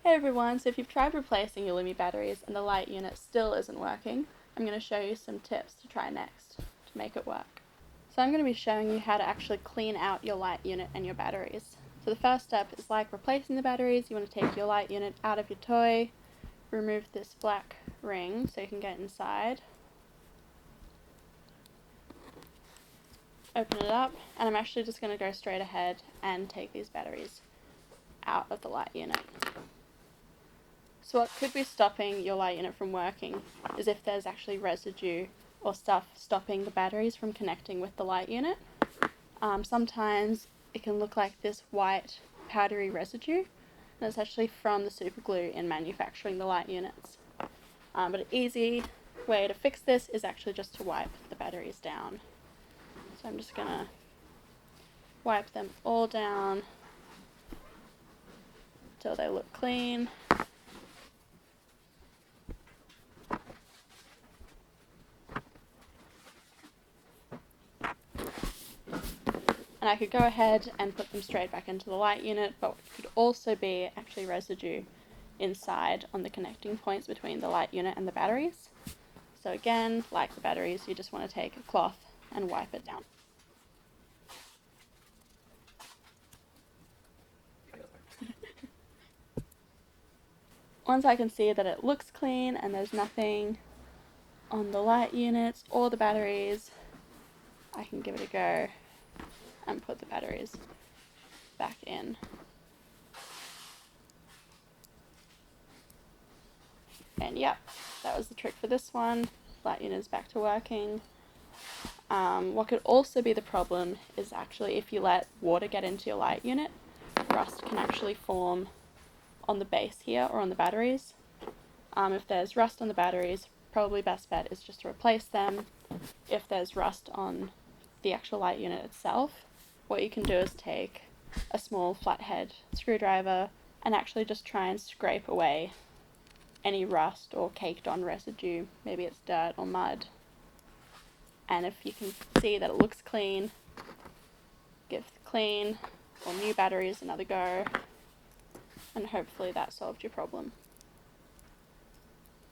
Hey everyone, so if you've tried replacing your Lumi batteries and the light unit still isn't working, I'm going to show you some tips to try next to make it work. So I'm going to be showing you how to actually clean out your light unit and your batteries. So the first step is like replacing the batteries. You want to take your light unit out of your toy, remove this black ring so you can get inside, open it up, and I'm actually just going to go straight ahead and take these batteries out of the light unit. So what could be stopping your light unit from working is if there's actually residue or stuff stopping the batteries from connecting with the light unit. Sometimes it can look like this white powdery residue, and it's actually from the super glue in manufacturing the light units. But an easy way to fix this is actually just to wipe the batteries down. So I'm just going to wipe them all down until they look clean. And I could go ahead and put them straight back into the light unit, but it could also be actually residue inside on the connecting points between the light unit and the batteries. So again, like the batteries, you just want to take a cloth and wipe it down. Once I can see that it looks clean and there's nothing on the light units or the batteries, I can give it a go and put the batteries back in. And yep, that was the trick for this one. Light unit is back to working. What could also be the problem is actually if you let water get into your light unit, rust can actually form on the base here or on the batteries. If there's rust on the batteries, probably best bet is just to replace them. If there's rust on the actual light unit itself, what you can do is take a small flathead screwdriver and actually just try and scrape away any rust or caked on residue, maybe it's dirt or mud. And if you can see that it looks clean, give the clean or new batteries another go, and hopefully that solved your problem.